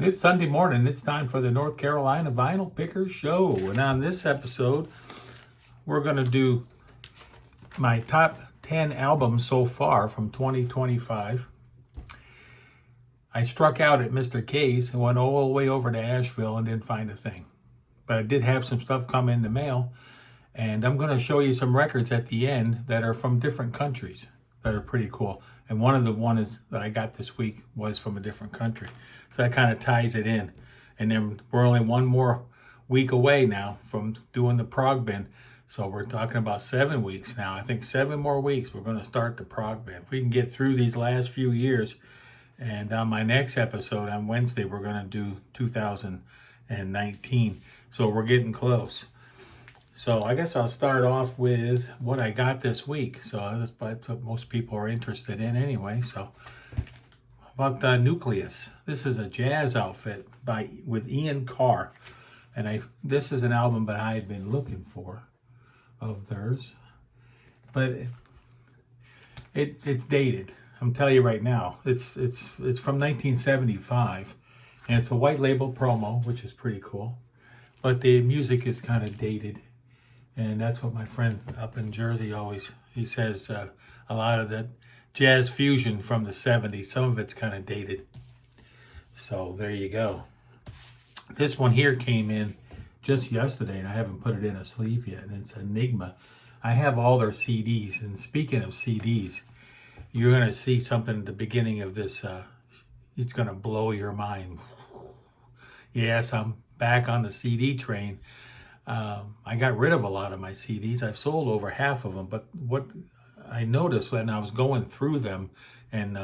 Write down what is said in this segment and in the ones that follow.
It's Sunday morning. It's time for the North Carolina Vinyl Pickers Show. And on this episode, we're going to do my top 10 albums so far from 2025. I struck out at Mr. K's and went all the way over to Asheville and didn't find a thing. But I did have some stuff come in the mail. And I'm going to show you some records at the end that are from different countries that are pretty cool. And one of the ones that I got this week was from a different country. So that kind of ties it in. And then we're only one more week away now from doing the prog bin. So we're talking about 7 weeks now. I think 7 more weeks we're going to start the prog bin. If we can get through these last few years. And on my next episode on Wednesday, we're going to do 2019. So we're getting close. So I guess I'll start off with what I got this week. So that's what most people are interested in anyway. So about the Nucleus. This is a jazz outfit with Ian Carr. And this is an album that I had been looking for of theirs. But it's dated. I'm telling you right now. It's from 1975. And it's a white label promo, which is pretty cool. But the music is kind of dated. And that's what my friend up in Jersey he says a lot of that jazz fusion from the 70s, some of it's kind of dated. So there you go. This one here came in just yesterday, and I haven't put it in a sleeve yet, and it's Enigma. I have all their CDs, and speaking of CDs, you're going to see something at the beginning of this. It's going to blow your mind. Yes, I'm back on the CD train. I got rid of a lot of my CDs. I've sold over half of them, but what I noticed when I was going through them and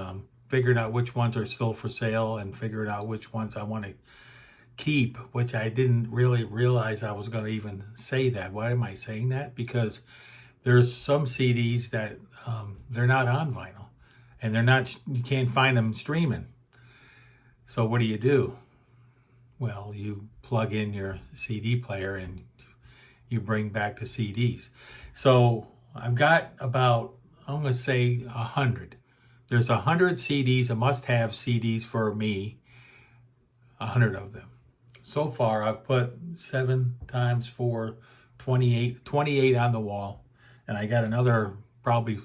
figuring out which ones are still for sale and figuring out which ones I want to keep, which I didn't really realize I was going to even say that. Why am I saying that? Because there's some CDs that they're not on vinyl and you can't find them streaming. So what do? Well, you plug in your CD player and you bring back the CDs. So I've got about, I'm going to say 100. There's 100 CDs, a must-have CDs for me, 100 of them. So far, I've put 7 times 4, 28 on the wall. And I got another probably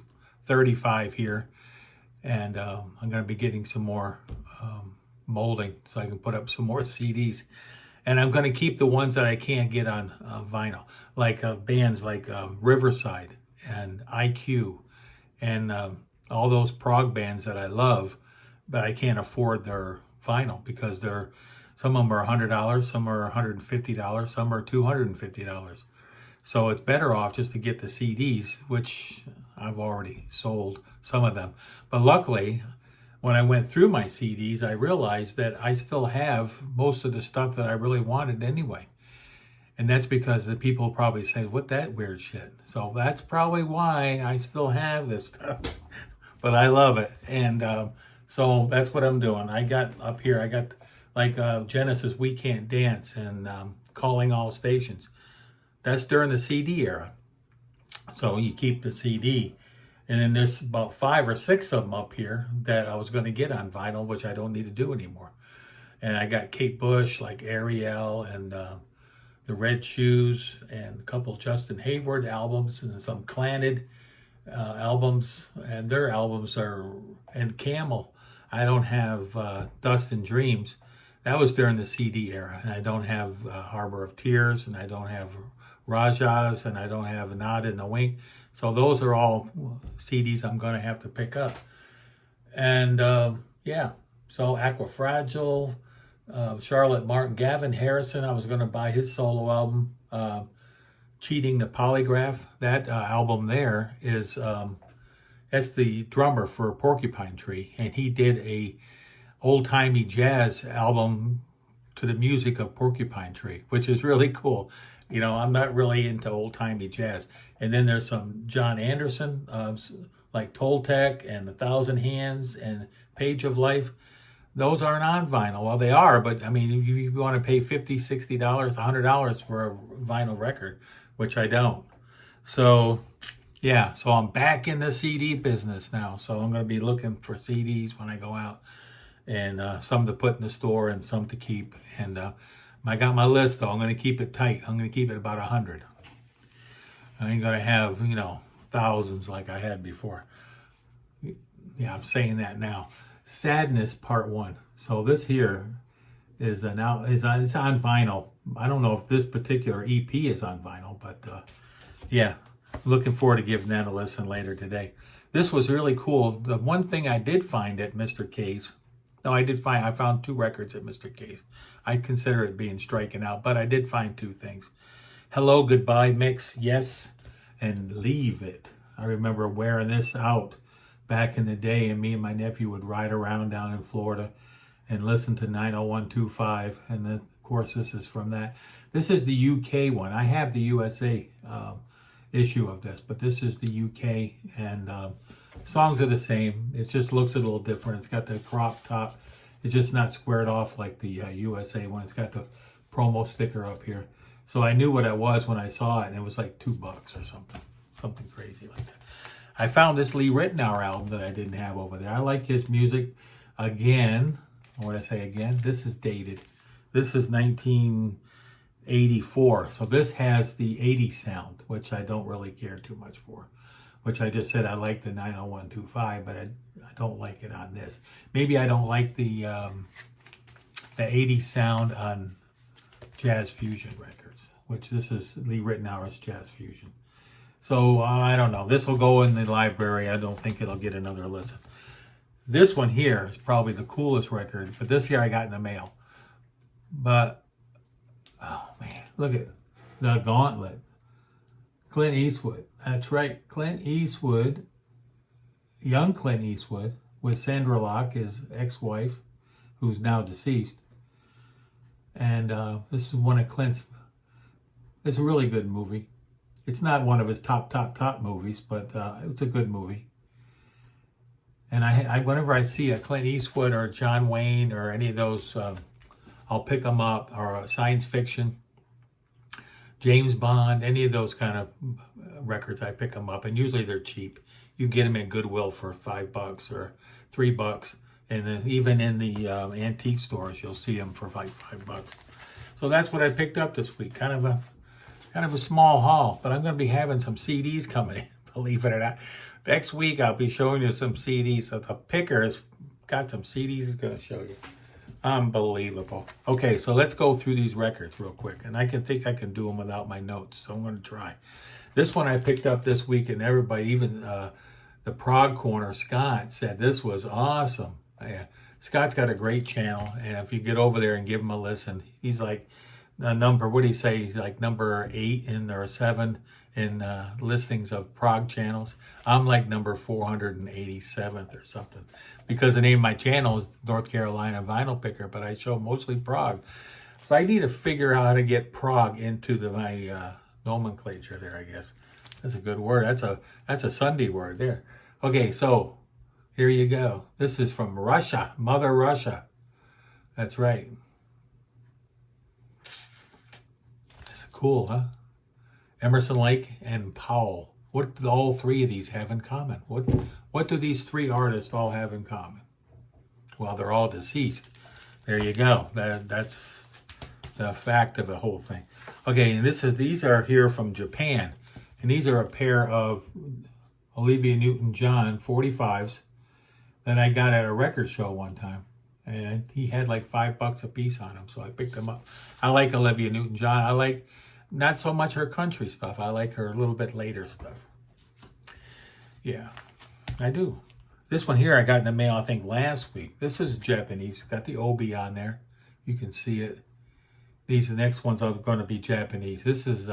35 here. And I'm going to be getting some more molding so I can put up some more CDs. And I'm going to keep the ones that I can't get on vinyl, like bands like Riverside and IQ and all those prog bands that I love, but I can't afford their vinyl because some of them are $100, some are $150, some are $250. So it's better off just to get the CDs, which I've already sold some of them. But luckily, when I went through my CDs, I realized that I still have most of the stuff that I really wanted anyway. And that's because the people probably say, what that weird shit? So that's probably why I still have this stuff. But I love it. And so that's what I'm doing. I got like Genesis We Can't Dance and Calling All Stations. That's during the CD era. So you keep the CD. And then there's about 5 or 6 of them up here that I was going to get on vinyl, which I don't need to do anymore. And I got Kate Bush, like Ariel, and the Red Shoes, and a couple Justin Hayward albums, and some Clanted albums. And their albums and Camel. I don't have Dust and Dreams. That was during the CD era. And I don't have Harbor of Tears, and I don't have Rajas, and I don't have A Nod in the Wink. So those are all CDs I'm going to have to pick up. And yeah, so Aquafragile, Charlotte Martin, Gavin Harrison, I was going to buy his solo album, Cheating the Polygraph. That album there is, that's the drummer for Porcupine Tree. And he did a old-timey jazz album to the music of Porcupine Tree, which is really cool. You know, I'm not really into old-timey jazz. And then there's some John Anderson, like Toltec and A Thousand Hands and Page of Life. Those aren't on vinyl. Well, they are, but I mean, if you want to pay $50, $60, $100 for a vinyl record, which I don't. So, yeah, so I'm back in the CD business now. So I'm going to be looking for CDs when I go out and some to put in the store and some to keep. And I got my list though. I'm going to keep it tight. I'm going to keep it about 100. I ain't going to have, thousands like I had before. Yeah, I'm saying that now. Sadness Part 1. So this here is it's on vinyl. I don't know if this particular EP is on vinyl, but yeah, looking forward to giving that a listen later today. This was really cool. The one thing I did find at Mr. K's, I found 2 records at Mr. K's. I consider it being striking out, but I did find 2 things. Hello, Goodbye mix, yes, and Leave It. I remember wearing this out back in the day, and me and my nephew would ride around down in Florida and listen to 90125, and then, of course, this is from that. This is the UK one. I have the USA issue of this, but this is the UK, and songs are the same. It just looks a little different. It's got the crop top. It's just not squared off like the USA one. It's got the promo sticker up here. So I knew what it was when I saw it, and it was like $2 or something crazy like that. I found this Lee Ritenour album that I didn't have over there. I like his music. Again, when I say again, this is dated. This is 1984. So this has the 80s sound, which I don't really care too much for. Which I just said I like the 90125, but I don't like it on this. Maybe I don't like the 80s sound on Jazz Fusion Records, which this is Lee Ritenour's Jazz Fusion. So I don't know. This will go in the library. I don't think it'll get another listen. This one here is probably the coolest record, but this here I got in the mail. But, oh man, look at The Gauntlet. Clint Eastwood. That's right. Clint Eastwood, young Clint Eastwood, with Sandra Locke, his ex-wife, who's now deceased. And this is one of Clint's, it's a really good movie. It's not one of his top movies, but it's a good movie. And I whenever I see a Clint Eastwood or John Wayne or any of those, I'll pick them up, or science fiction, James Bond, any of those kind of records, I pick them up. And usually they're cheap. You get them at Goodwill for $5 or $3. And then even in the antique stores, you'll see them for like $5. So that's what I picked up this week. Kind of a small haul, but I'm going to be having some CDs coming in, believe it or not. Next week, I'll be showing you some CDs. So the picker has got some CDs he's going to show you. Unbelievable. Okay, so let's go through these records real quick. And I think I can do them without my notes, so I'm going to try. This one I picked up this week, and everybody, even the Prog Corner, Scott, said this was awesome. Scott's got a great channel, and if you get over there and give him a listen, he's like what do you say? He's like number 8 or 7 in listings of prog channels. I'm like number 487th or something, because the name of my channel is North Carolina Vinyl Picker, but I show mostly prog. So I need to figure out how to get prog into my nomenclature there, I guess. That's a good word. That's a Sunday word there. Okay, so here you go. This is from Russia, Mother Russia. That's right. Cool, huh? Emerson, Lake, and Powell. What do all 3 of these have in common? What do these 3 artists all have in common? Well, they're all deceased. There you go. That's the fact of the whole thing. Okay, and these are here from Japan, and these are a pair of Olivia Newton-John 45s that I got at a record show one time. And he had like $5 a piece on them, so I picked them up. I like Olivia Newton-John. I like not so much her country stuff. I like her a little bit later stuff. Yeah, I do. This one here I got in the mail, I think, last week. This is Japanese. Got the obi on there. You can see it. The next ones are going to be Japanese. This is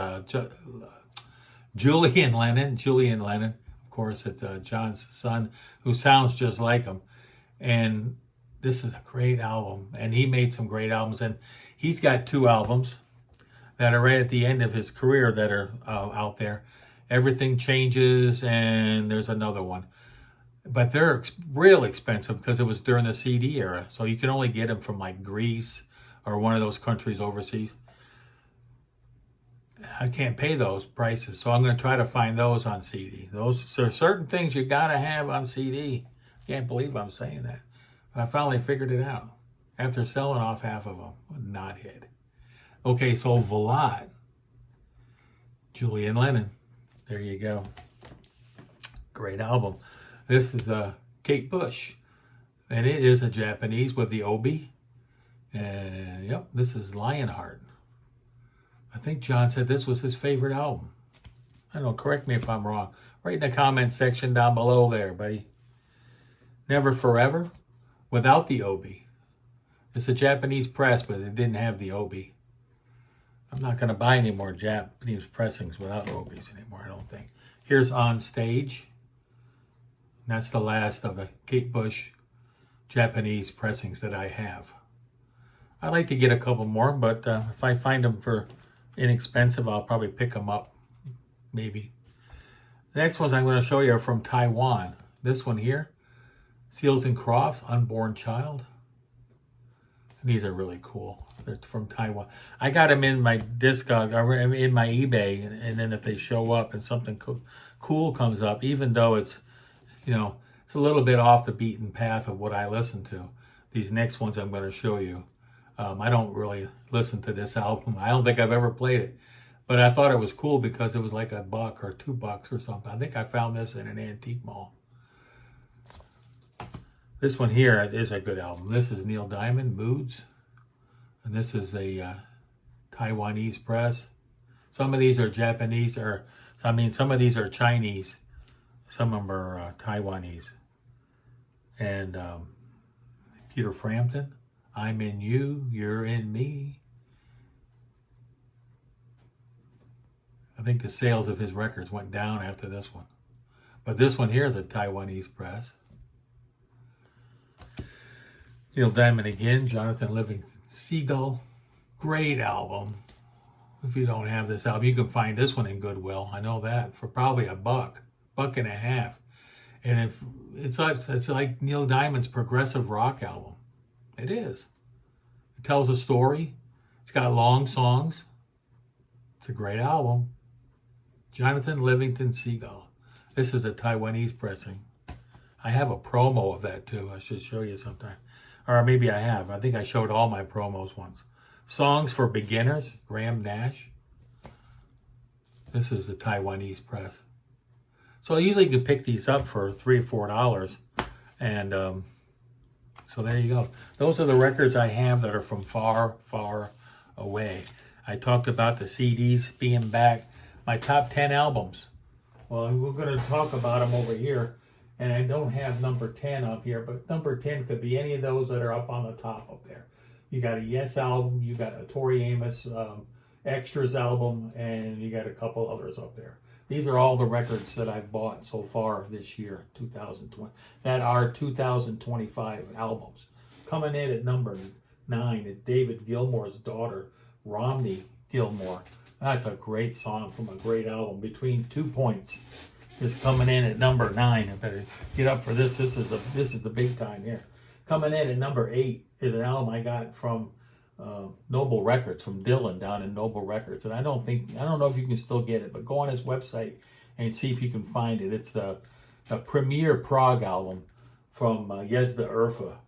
Julian Lennon. Julian Lennon. Of course, it's John's son, who sounds just like him. And this is a great album. And he made some great albums. And he's got 2 albums that are right at the end of his career that are out there. Everything Changes, and there's another one. But they're real expensive because it was during the CD era. So you can only get them from like Greece or one of those countries overseas. I can't pay those prices, so I'm going to try to find those on CD. There are certain things you got to have on CD. Can't believe I'm saying that. I finally figured it out after selling off half of them. Not hit. Okay, so Vlad, Julian Lennon. There you go. Great album. This is Kate Bush, and it is a Japanese with the obi. And yep, this is Lionheart. I think John said this was his favorite album. I don't know, correct me if I'm wrong. Write in the comment section down below there, buddy. Never Forever, without the obi. It's a Japanese press, but it didn't have the obi. I'm not going to buy any more Japanese pressings without obis anymore, I don't think. Here's On Stage. That's the last of the Kate Bush Japanese pressings that I have. I'd like to get a couple more, but if I find them for inexpensive, I'll probably pick them up, maybe. The next ones I'm going to show you are from Taiwan. This one here, Seals and Crofts, Unborn Child. These are really cool. They're from Taiwan. I got them in my Discog, or in my eBay, and then if they show up and something cool comes up, even though it's, you know, it's a little bit off the beaten path of what I listen to. These next ones I'm going to show you. I don't really listen to this album. I don't think I've ever played it. But I thought it was cool because it was like $1 or $2 or something. I think I found this in an antique mall. This one here is a good album. This is Neil Diamond, Moods. And this is a Taiwanese press. Some of these are Japanese, or I mean, some of these are Chinese. Some of them are Taiwanese. And Peter Frampton, I'm in you, you're in me. I think the sales of his records went down after this one. But this one here is a Taiwanese press. Neil Diamond again, Jonathan Livingston Seagull. Great album. If you don't have this album, you can find this one in Goodwill. I know that, for probably $1.50. And if it's like Neil Diamond's progressive rock album. It is. It tells a story. It's got long songs. It's a great album. Jonathan Livingston Seagull. This is a Taiwanese pressing. I have a promo of that too. I should show you sometime. Or maybe I have. I think I showed all my promos once. Songs for Beginners, Graham Nash. This is the Taiwanese press. So usually you can pick these up for $3 or $4. And so there you go. Those are the records I have that are from far, far away. I talked about the CDs being back. My top 10 albums. Well, we're going to talk about them over here. And I don't have number 10 up here, but number 10 could be any of those that are up on the top up there. You got a Yes album, you got a Tori Amos Extras album, and you got a couple others up there. These are all the records that I've bought so far this year, 2020, that are 2025 albums. Coming in at number 9 is David Gilmour's daughter, Romney Gilmour. That's a great song from a great album, Between 2 Points. Is coming in at number 9. I better get up for this. This is the big time here. Coming in at number 8 is an album I got from Noble Records, from Dylan down in Noble Records. And I don't know if you can still get it, but go on his website and see if you can find it. It's the premier prog album from Yezda Urfa.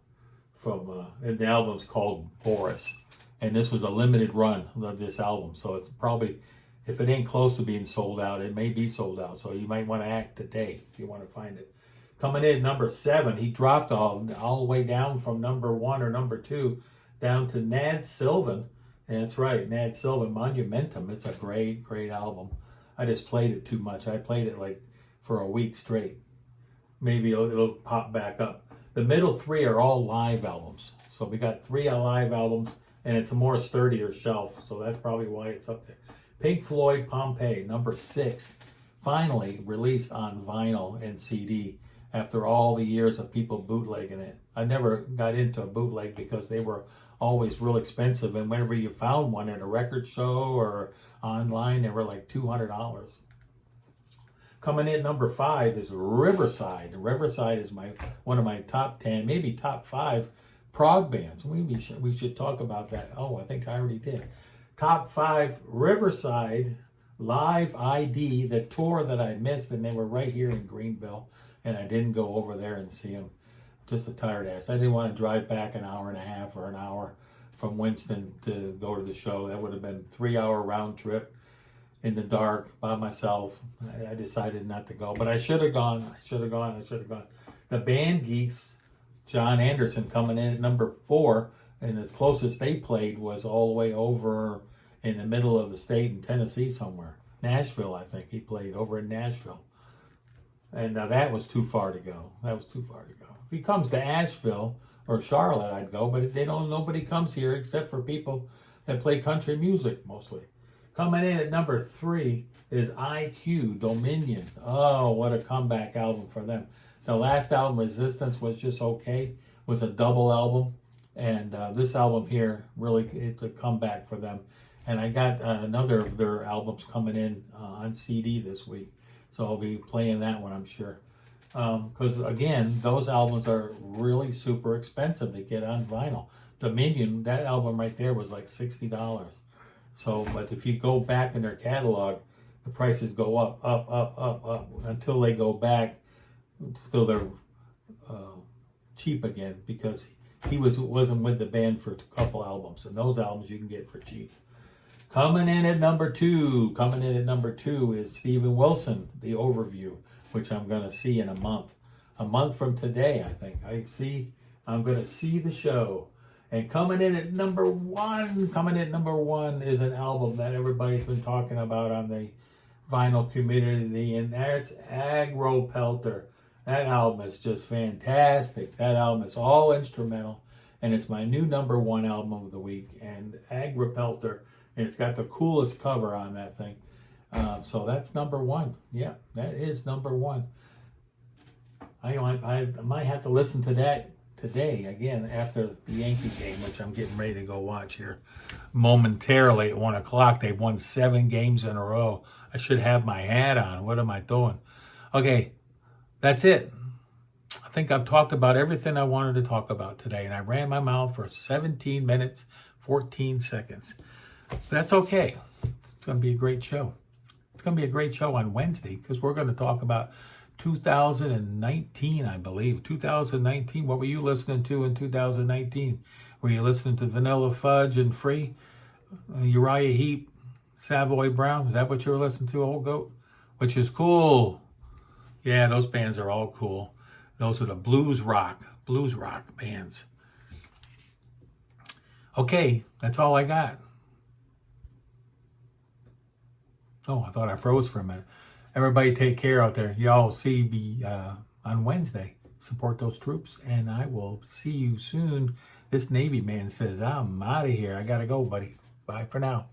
And the album's called Boris. And this was a limited run of this album. So it's probably, if it ain't close to being sold out, it may be sold out. So you might want to act today if you want to find it. Coming in at number 7, he dropped all the way down from number 1 or number 2 down to Nad Sylvan. And that's right, Nad Sylvan, Monumentum. It's a great, great album. I just played it too much. I played it like for a week straight. Maybe it'll pop back up. The middle 3 are all live albums. So we got 3 live albums, and it's a more sturdier shelf. So that's probably why it's up there. Pink Floyd, Pompeii, number 6, finally released on vinyl and CD after all the years of people bootlegging it. I never got into a bootleg because they were always real expensive, and whenever you found one at a record show or online, they were like $200. Coming in number 5 is Riverside. Riverside is one of my top 10, maybe top 5 prog bands. We should talk about that. Oh, I think I already did. Top 5 Riverside Live ID, the tour that I missed, and they were right here in Greenville, and I didn't go over there and see them. Just a tired ass. I didn't want to drive back an hour and a half or an hour from Winston to go to the show. That would have been a 3-hour round trip in the dark by myself. I decided not to go, but I should have gone. I should have gone. The Band Geeks, John Anderson coming in at number 4, and the closest they played was all the way over in the middle of the state in Tennessee somewhere. Nashville, I think. He played over in Nashville. And that was too far to go. If he comes to Asheville or Charlotte, I'd go, but nobody comes here except for people that play country music mostly. Coming in at number 3 is IQ, Dominion. Oh, what a comeback album for them. The last album, Resistance, was just okay. It was a double album. And this album here, really, it's a comeback for them. And I got another of their albums coming in on CD this week. So I'll be playing that one, I'm sure. Because, again, those albums are really super expensive to get on vinyl. Dominion, that album right there was like $60. So, but if you go back in their catalog, the prices go up, until they go back, until they're cheap again, because he wasn't with the band for a couple albums, and those albums you can get for cheap. Coming in at number 2 is Steven Wilson, The Overview, which I'm going to see in a month. A month from today, I think. I'm going to see the show. And coming in at number 1 is an album that everybody's been talking about on the vinyl community, and that's Agro Pelter. That album is just fantastic. That album is all instrumental, and it's my new number 1 album of the week. And Agro Pelter, and it's got the coolest cover on that thing. So that's number 1. Yeah, that is number 1. I might have to listen to that today again after the Yankee game, which I'm getting ready to go watch here momentarily at 1 o'clock. They've won 7 games in a row. I should have my hat on. What am I doing? Okay, that's it. I think I've talked about everything I wanted to talk about today, and I ran my mouth for 17 minutes, 14 seconds. That's okay. It's going to be a great show. It's going to be a great show on Wednesday because we're going to talk about 2019, I believe. 2019, what were you listening to in 2019? Were you listening to Vanilla Fudge and Free? Uriah Heep, Savoy Brown? Is that what you were listening to, Old Goat? Which is cool. Yeah, those bands are all cool. Those are the blues rock bands. Okay, that's all I got. Oh, I thought I froze for a minute. Everybody take care out there. Y'all see me on Wednesday. Support those troops, and I will see you soon. This Navy man says, I'm out of here. I got to go, buddy. Bye for now.